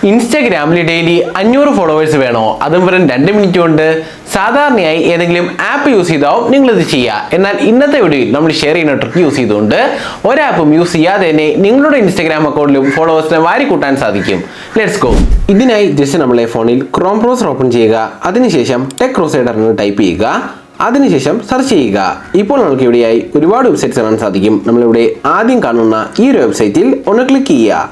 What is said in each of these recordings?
ഇൻസ്റ്റാഗ്രാമിൽ daily 500 followers വേണോ? അതും വെറും 2 മിനിറ്റ് കൊണ്ട്. സാധാരണയായി ഏതെങ്കിലും ആപ്പ് യൂസ് ചെയ്താവും നിങ്ങൾ ഇത് ചെയ്യുക. എന്നാൽ ഇന്നത്തെ വീഡിയോയിൽ നമ്മൾ ഷെയർ ചെയ്യുന്ന ട്രിക്ക് യൂസ് ചെയ്തുകൊണ്ട് ഒരാപ്പും യൂസ് ചെയ്യാതെ തന്നെ നിങ്ങളുടെ ഇൻസ്റ്റാഗ്രാം അക്കൗണ്ടിലും ഫോളോവേഴ്സിനെ വാരി കൂട്ടാൻ സാധിക്കും. Let's go. ഇതിനായി ജസ്റ്റ് നമ്മളെ ഫോണിൽ ക്രോം ബ്രൗസർ ഓപ്പൺ ചെയ്യുക. അതിനുശേഷം ടെക് ക്രൂസൈഡർ എന്ന് ടൈപ്പ് ചെയ്യുക. അതിനുശേഷം സെർച്ച് ചെയ്യുക. ഇപ്പോൾ നമുക്ക് ഇവിടെയായി ഒരുപാട് വെബ്സൈറ്റ്സ് കാണാൻ സാധിക്കും. നമ്മളിവിടെ ആദ്യം കാണുന്ന ഈ ഒരു വെബ്സൈറ്റിൽ ഒന്ന് ക്ലിക്ക് ചെയ്യുക.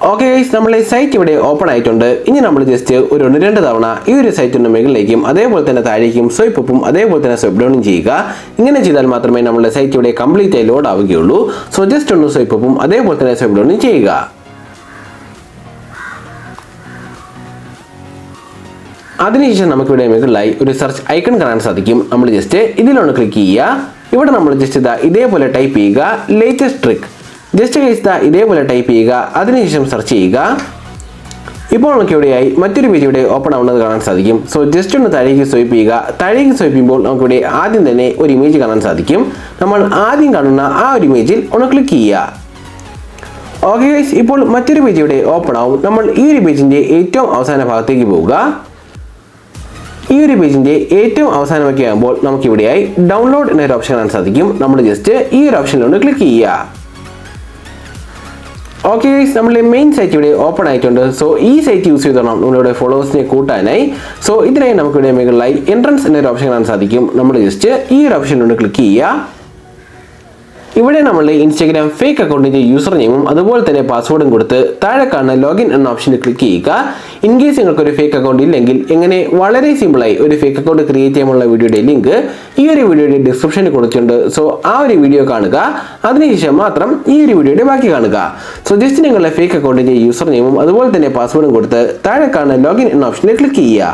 ഓക്കെ ഗൈസ്, നമ്മളെ സൈറ്റ് ഇവിടെ ഓപ്പൺ ആയിട്ടുണ്ട്. ഇനി നമ്മൾ ജസ്റ്റ് ഒരു 1-2 തവണ ഈ ഒരു സൈറ്റിന്റെ മുകളിലേക്കും അതേപോലെ തന്നെ താഴേക്കും സ്വൈപ്പ് അപ്പും അതേപോലെ തന്നെ സ്വൈപ്പ് ഡൗണും ചെയ്യുക. ഇങ്ങനെ ചെയ്താൽ മാത്രമേ നമ്മുടെ സൈറ്റ് ഇവിടെ കംപ്ലീറ്റ് ആയി ലോഡ് ആവുകയുള്ളൂ. സോ ജസ്റ്റ് ഒന്ന് സ്വൈപ്പ് അപ്പും അതേപോലെ തന്നെ സ്വൈപ്പ് ഡൗണും ചെയ്യുക. അതിനുശേഷം നമുക്കിവിടെ മുകളിലായി ഒരു സെർച്ച് ഐക്കൺ കാണാൻ സാധിക്കും. നമ്മൾ ജസ്റ്റ് ഇതിലൊന്ന് ക്ലിക്ക് ചെയ്യുക. ഇവിടെ നമ്മൾ ജസ്റ്റ് ഇതേപോലെ ടൈപ്പ് ചെയ്യുക ലേറ്റസ്റ്റ് ട്രിക്ക്. ജസ്റ്റ് ഗൈസ് ഇതേപോലെ ടൈപ്പ് ചെയ്യുക. അതിനുശേഷം സെർച്ച് ചെയ്യുക. ഇപ്പോൾ നമുക്ക് ഇവിടെയായി മറ്റൊരു പേജ് ഇവിടെ ഓപ്പൺ ആവുന്നത് കാണാൻ സാധിക്കും. സോ ജസ്റ്റ് ഒന്ന് താഴേക്ക് സ്വൈപ്പ് ചെയ്യുക. താഴേക്ക് സ്വൈപ്പ് ചെയ്യുമ്പോൾ നമുക്കിവിടെ ആദ്യം തന്നെ ഒരു ഇമേജ് കാണാൻ സാധിക്കും. നമ്മൾ ആദ്യം കാണുന്ന ആ ഒരു ഇമേജിൽ ഒന്ന് ക്ലിക്ക് ചെയ്യുക. ഓക്കെ ഗൈസ്, ഇപ്പോൾ മറ്റൊരു പേജ് ഇവിടെ ഓപ്പൺ ആവും. നമ്മൾ ഈ ഒരു പേജിന്റെ ഏറ്റവും അവസാന ഭാഗത്തേക്ക് പോവുക. ഈ ഒരു പേജിന്റെ ഏറ്റവും അവസാനമൊക്കെ ആകുമ്പോൾ നമുക്കിവിടെയായി ഡൗൺലോഡ് എന്നൊരു ഓപ്ഷൻ കാണാൻ സാധിക്കും. നമ്മൾ ജസ്റ്റ് ഈ ഒരു ഓപ്ഷനിലൊന്ന് ക്ലിക്ക് ചെയ്യുക. ഓക്കെ ഗൈസ്, നമ്മുടെ മെയിൻ സൈറ്റ് ഇവിടെ ഓപ്പൺ ആയിട്ടുണ്ട്. സോ ഈ സൈറ്റ് യൂസ് ചെയ്തോണം നമ്മളിവിടെ ഫോളോവേഴ്സിനെ കൂട്ടാനായി. സോ ഇതിനായി നമുക്കിവിടെ മുകളിലായി എൻട്രൻസ് എന്നൊരു ഓപ്ഷൻ കാണാൻ സാധിക്കും. നമ്മൾ ജസ്റ്റ് ഈ ഒരു ഓപ്ഷനിലൊന്ന് ക്ലിക്ക് ചെയ്യുക. ഇവിടെ നമ്മളുടെ ഇൻസ്റ്റാഗ്രാം ഫേക്ക് അക്കൗണ്ടിന്റെ യൂസർ നെയിമും അതുപോലെ തന്നെ പാസ്വേഡും കൊടുത്ത് താഴെ കാണുന്ന ലോഗിൻ എന്ന ഓപ്ഷനിൽ ക്ലിക്ക് ചെയ്യുക. ഇൻ കേസ് നിങ്ങൾക്ക് ഒരു ഫേക്ക് അക്കൗണ്ട് ഇല്ലെങ്കിൽ എങ്ങനെ വളരെ സിമ്പിളായി ഒരു ഫേക്ക് അക്കൗണ്ട് ക്രിയേറ്റ് ചെയ്യാനുള്ള വീഡിയോയുടെ ലിങ്ക് ഈ ഒരു വീഡിയോയുടെ ഡിസ്ക്രിപ്ഷനിൽ കൊടുത്തിട്ടുണ്ട്. സോ ആ ഒരു വീഡിയോ കാണുക. അതിനുശേഷം മാത്രം ഈ ഒരു വീഡിയോയുടെ ബാക്കി കാണുക. സോ ജസ്റ്റ് നിങ്ങളുടെ ഫേക്ക് അക്കൗണ്ടിന്റെ യൂസർ നെയിമും അതുപോലെ തന്നെ പാസ്വേഡും കൊടുത്ത് താഴെ കാണുന്ന ലോഗിൻ എന്ന ഓപ്ഷനിൽ ക്ലിക്ക് ചെയ്യുക.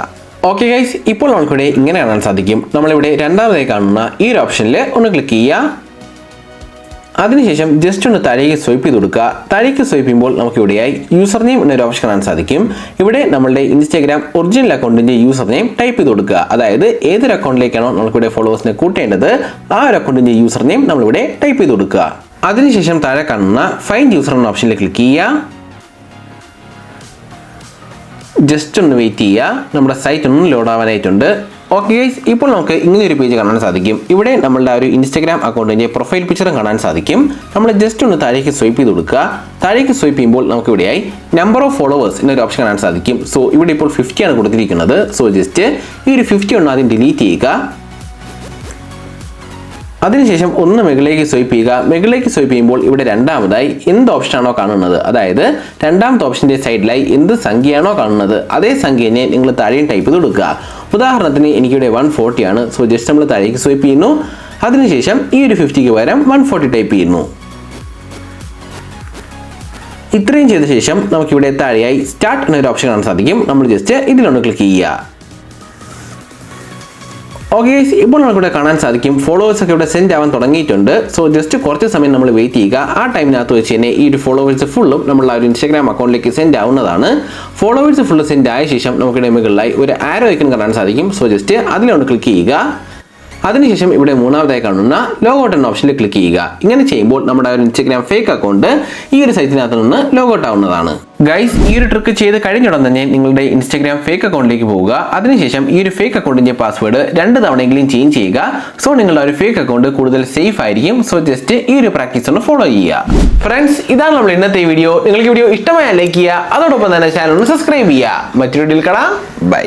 ഓക്കെ ഗൈസ്, ഇപ്പോൾ നമുക്കിവിടെ ഇങ്ങനെ കാണാൻ സാധിക്കും. നമ്മളിവിടെ രണ്ടാമതായി കാണുന്ന ഈ ഒരു ഓപ്ഷനിൽ ഒന്ന് ക്ലിക്ക് ചെയ്യുക. അതിനുശേഷം ജസ്റ്റ് ഒന്ന് താഴേക്ക് സ്വൈപ്പ് ചെയ്ത് കൊടുക്കുക. താഴേക്ക് സ്വൈപ്പ് ചെയ്യുമ്പോൾ നമുക്ക് ഇവിടെയായി യൂസർ നെയിം എന്നൊരു ഓപ്ഷൻ കാണാൻ സാധിക്കും. ഇവിടെ നമ്മളുടെ ഇൻസ്റ്റാഗ്രാം ഒറിജിനൽ അക്കൗണ്ടിന്റെ യൂസർ നെയിം ടൈപ്പ് ചെയ്ത് കൊടുക്കുക. അതായത് ഏതൊരു അക്കൗണ്ടിലേക്കാണോ നമുക്കിവിടെ ഫോളോവേഴ്സിനെ കൂട്ടേണ്ടത് ആ ഒരു അക്കൗണ്ടിന്റെ യൂസർ നെയിം നമ്മളിവിടെ ടൈപ്പ് ചെയ്ത് കൊടുക്കുക. അതിനുശേഷം താഴെ കാണുന്ന ഫൈൻഡ് യൂസർ എന്ന ഓപ്ഷനിൽ ക്ലിക്ക് ചെയ്യുക. ജസ്റ്റ് ഒന്ന് വെയിറ്റ് ചെയ്യുക. നമ്മുടെ സൈറ്റ് ഒന്ന് ലോഡ് ആവാനായിട്ടുണ്ട്. ഓക്കെ ഗൈസ്, ഇപ്പോൾ നമുക്ക് ഇങ്ങനെ ഒരു പേജ് കാണാൻ സാധിക്കും. ഇവിടെ നമ്മളുടെ ഒരു ഇൻസ്റ്റാഗ്രാം അക്കൗണ്ടിന്റെ പ്രൊഫൈൽ പിക്ചറും കാണാൻ സാധിക്കും. നമ്മൾ ജസ്റ്റ് ഒന്ന് താഴേക്ക് സ്വൈപ്പ് ചെയ്ത് കൊടുക്കുക. താഴേക്ക് സ്വൈപ്പ് ചെയ്യുമ്പോൾ നമുക്ക് ഇവിടെയായി നമ്പർ ഓഫ് ഫോളോവേഴ്സ് എന്നൊരു ഓപ്ഷൻ കാണാൻ സാധിക്കും. സോ ഇവിടെ ഇപ്പോൾ 50 ആണ് കൊടുത്തിരിക്കുന്നത്. സോ ജസ്റ്റ് ഈ ഒരു 50 ഒന്ന് ആദ്യം ഡിലീറ്റ് ചെയ്യുക. അതിനുശേഷം ഒന്ന് മുകളിലേക്ക് സ്വൈപ്പ് ചെയ്യുക. മുകളിലേക്ക് സ്വൈപ്പ് ചെയ്യുമ്പോൾ ഇവിടെ രണ്ടാമതായി എന്ത് ഓപ്ഷനാണോ കാണുന്നത്, അതായത് രണ്ടാമത്തെ ഓപ്ഷന്റെ സൈഡിലായി എന്ത് സംഖ്യയാണോ കാണുന്നത് അതേ സംഖ്യനെ നിങ്ങൾ താഴെയും ടൈപ്പ് ചെയ്ത് കൊടുക്കുക. ഉദാഹരണത്തിന് എനിക്കിവിടെ 140 ആണ്. സോ ജസ്റ്റ് നമ്മൾ താഴേക്ക് സ്വൈപ്പ് ചെയ്യുന്നു. അതിനുശേഷം ഈ ഒരു 50ക്ക് പകരം 140 ടൈപ്പ് ചെയ്യുന്നു. ഇത്രയും ചെയ്ത ശേഷം നമുക്കിവിടെ താഴെയായി സ്റ്റാർട്ട് എന്നൊരു ഓപ്ഷൻ കാണാൻ സാധിക്കും. നമ്മൾ ജസ്റ്റ് ഇതിലൊന്ന് ക്ലിക്ക് ചെയ്യുക. ഓക്കെ ഗൈസ്, ഇപ്പോൾ നമുക്കിവിടെ കാണാൻ സാധിക്കും ഫോളോവേഴ്സ് ഒക്കെ ഇവിടെ സെൻഡ് ആവാൻ തുടങ്ങിയിട്ടുണ്ട്. സോ ജസ്റ്റ് കുറച്ച് സമയം നമ്മൾ വെയിറ്റ് ചെയ്യുക. ആ ടൈമിനകത്ത് വെച്ച് തന്നെ ഈ ഒരു ഫോളോവേഴ്സ് ഫുള്ളും നമ്മൾ ആ ഒരു ഇൻസ്റ്റാഗ്രാം അക്കൗണ്ടിലേക്ക് സെൻഡ് ആവുന്നതാണ്. ഫോളോവേഴ്സ് ഫുള്ള് സെൻഡ് ആയ ശേഷം നമുക്കിവിടെ മുകളിലായി ഒരു ആരോ ഐക്കൺ കാണാൻ സാധിക്കും. സോ ജസ്റ്റ് അതിലൊന്ന് ക്ലിക്ക് ചെയ്യുക. അതിനുശേഷം ഇവിടെ മൂന്നാമതായി കാണുന്ന ലോഗൗട്ട് എന്ന ഓപ്ഷനിൽ ക്ലിക്ക് ചെയ്യുക. ഇങ്ങനെ ചെയ്യുമ്പോൾ നമ്മുടെ ഒരു ഇൻസ്റ്റാഗ്രാം ഫേക്ക് അക്കൗണ്ട് ഈ ഒരു സൈറ്റിനകത്ത് നിന്ന് ലോഗൗട്ട് ആവുന്നതാണ്. ഗൈസ്, ഈ ഒരു ട്രിക്ക് ചെയ്ത് കഴിഞ്ഞുടൻ തന്നെ നിങ്ങളുടെ ഇൻസ്റ്റാഗ്രാം ഫേക്ക് അക്കൗണ്ടിലേക്ക് പോവുക. അതിനുശേഷം ഈ ഒരു ഫേക്ക് അക്കൗണ്ടിന്റെ പാസ്വേഡ് 2 തവണയെങ്കിലും ചേഞ്ച് ചെയ്യുക. സോ നിങ്ങളുടെ ഒരു ഫേക്ക് അക്കൗണ്ട് കൂടുതൽ സേഫ് ആയിരിക്കും. സോ ജസ്റ്റ് ഈ ഒരു പ്രാക്ടീസ് ഒന്ന് ഫോളോ ചെയ്യുക. ഫ്രണ്ട്സ്, ഇതാണ് നമ്മൾ ഇന്നത്തെ വീഡിയോ. നിങ്ങൾക്ക് വീഡിയോ ഇഷ്ടമായാൽ ലൈക്ക് ചെയ്യുക. അതോടൊപ്പം തന്നെ ചാനൽ ഒന്ന് സബ്സ്ക്രൈബ് ചെയ്യുക. മറ്റൊരു വീഡിയോയിൽ കാണാം. ബൈ.